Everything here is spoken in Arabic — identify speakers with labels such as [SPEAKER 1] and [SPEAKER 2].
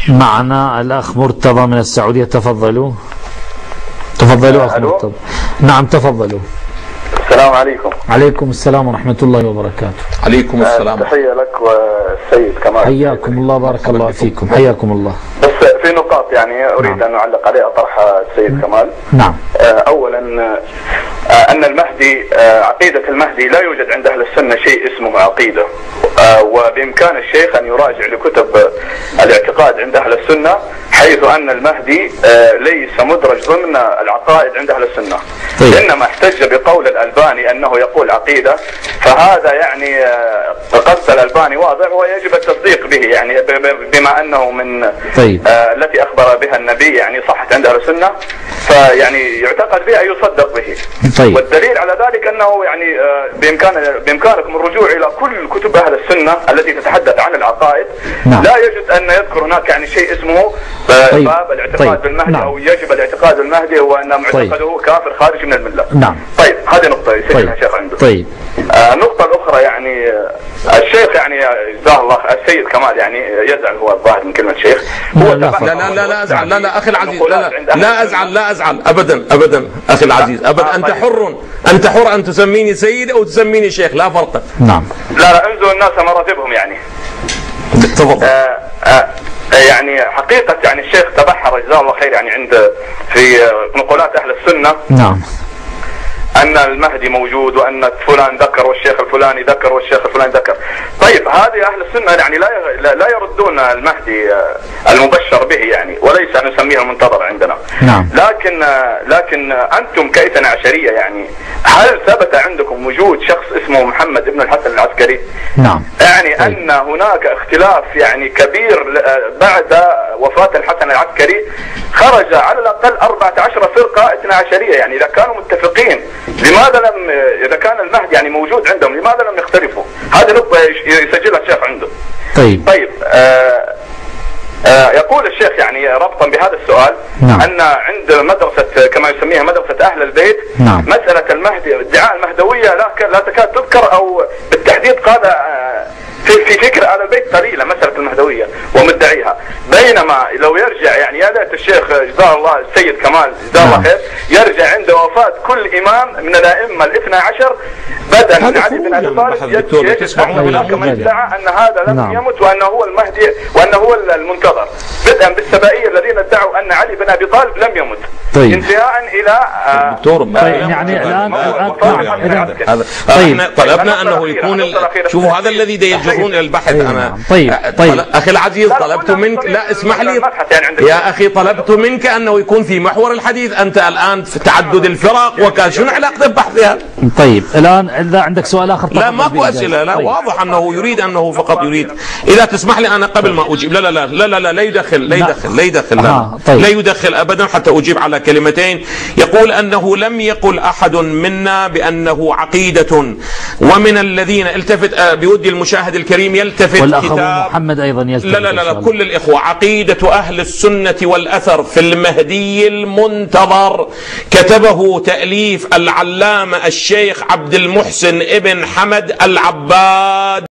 [SPEAKER 1] معنا الأخ مرتضى من السعودية. تفضلوا أخ مرتضى. نعم تفضلوا.
[SPEAKER 2] السلام عليكم.
[SPEAKER 1] عليكم السلام ورحمة الله وبركاته.
[SPEAKER 3] عليكم السلام.
[SPEAKER 2] تحية لك والسيد كمال.
[SPEAKER 1] حياكم الله، بارك الله فيكم، حياكم الله.
[SPEAKER 2] بس في نقاط يعني أريد أن أعلق عليها طرحها السيد كمال.
[SPEAKER 1] نعم.
[SPEAKER 2] أولا أن المهدي، عقيدة المهدي لا يوجد عند أهل السنة شيء اسمه عقيدة، وبإمكان الشيخ أن يراجع لكتب الاعتقاد عند أهل السنة، حيث أن المهدي ليس مدرج ضمن العقائد عند أهل السنة.
[SPEAKER 1] طيب.
[SPEAKER 2] إنما احتج بقول الألباني أنه يقول عقيدة، فهذا يعني قصد الألباني واضح ويجب التصديق به، يعني بما أنه من
[SPEAKER 1] طيب.
[SPEAKER 2] التي أخبر بها النبي يعني صحت عند أهل السنة، فيعني يعتقد بها أن يصدق به.
[SPEAKER 1] طيب.
[SPEAKER 2] والدليل على ذلك أنه يعني بإمكانكم الرجوع إلى كل كتب أهل السنة التي تتحدث عن العقائد.
[SPEAKER 1] نعم.
[SPEAKER 2] لا يجد أن يذكر هناك يعني شيء اسمه
[SPEAKER 1] طيب.
[SPEAKER 2] باب الاعتقاد بالمهدي.
[SPEAKER 1] نعم.
[SPEAKER 2] أو يجب الاعتقاد بالمهدي وأن معتقده كافر خارج من الملة.
[SPEAKER 1] نعم.
[SPEAKER 2] طيب هذه نقطة يسجلها الشيخ عنده.
[SPEAKER 1] طيب.
[SPEAKER 2] النقطة الأخرى يعني الشيخ يعني جزاه الله السيد كمال يعني يزعل هو الظاهر من كلمة شيخ. هو
[SPEAKER 3] لا أزعل، لا أخي العزيز، لا أزعل أبدا أخي العزيز، أبدا. أنت حر أن تسميني سيد أو تسميني شيخ، لا فرق.
[SPEAKER 1] نعم.
[SPEAKER 2] لا انزلوا الناس مراتبهم يعني.
[SPEAKER 3] تفضل.
[SPEAKER 2] يعني حقيقة يعني الشيخ تبحر جزاه الله خير يعني في نقولات أهل السنة.
[SPEAKER 1] نعم.
[SPEAKER 2] أن المهدي موجود وأن فلان ذكر والشيخ الفلاني ذكر والشيخ الفلاني ذكر. طيب هذه أهل السنة يعني لا يردون المهدي المبشر به يعني، وليس نسميه المنتظر عندنا.
[SPEAKER 1] نعم.
[SPEAKER 2] لكن أنتم كإثنى عشرية يعني هل ثبت عندكم وجود شخص اسمه محمد بن الحسن العسكري؟
[SPEAKER 1] نعم.
[SPEAKER 2] يعني طيب. أن هناك اختلاف يعني كبير بعد وفاة الحسن العسكري خرج على الأقل 14 فرقة اثنى عشرية، يعني إذا كانوا متفقين إذا كان المهدي يعني موجود عندهم لماذا لم يختلفوا؟ هذه نقطة يسجلها الشيخ عنده. طيب يقول الشيخ يعني ربطا بهذا السؤال. نعم. أن عند مدرسة كما يسميها مدرسة أهل البيت. نعم. مسألة المهدي ادعاء المهدوية لا تكاد تذكر، أو بالتحديد قال في فكر أهل البيت قليلة مسألة المهدوية ومدعيها، بينما لو يرجع يعني يا ليت الشيخ جزاه الله السيد كمال جزاه الله خير يرجع عند وفاة كل إمام من الأئمة الاثنى عشر بدءا من علي بن أبي طالب، يجد أن هناك من ادعى أن هذا لم يمت وأنه هو المهدي وأنه هو المنتظر، بدءا بالسبائية الذين ادعوا أن علي بن أبي طالب لم يمت. طيب. انتهاء إلى
[SPEAKER 3] دكتور
[SPEAKER 1] يعني الآن
[SPEAKER 3] طيب طلبنا أنه يكون شوفوا هذا الذي يجرون إلى البحث. أنا
[SPEAKER 1] طيب
[SPEAKER 3] أخي العزيز طلبت منك، لا اسمح لي يا أخي، طلبت منك أنه يكون في محور الحديث. أنت الآن في تعدد الفرق وكذا، شنو علاقة بحثها؟
[SPEAKER 1] طيب الآن إذا عندك سؤال آخر.
[SPEAKER 3] لا ماكو أسئلة، لا. طيب. واضح أنه يريد، أنه فقط يريد. إذا تسمح لي أنا قبل ما أجيب، لا يدخل لا يدخل أبدا حتى أجيب على كلمتين. يقول أنه لم يقل أحد منا بأنه عقيدة، ومن الذين التفت بودي المشاهد الكريم يلتفت
[SPEAKER 1] والأخ
[SPEAKER 3] كتاب
[SPEAKER 1] محمد أيضا يلتفت.
[SPEAKER 3] لا كل الإخوة. عقيدة أهل السنة والأثر في المهدي المنتظر، كتبه تأليف العلامة الشيخ عبد المحسن ابن حمد العباد.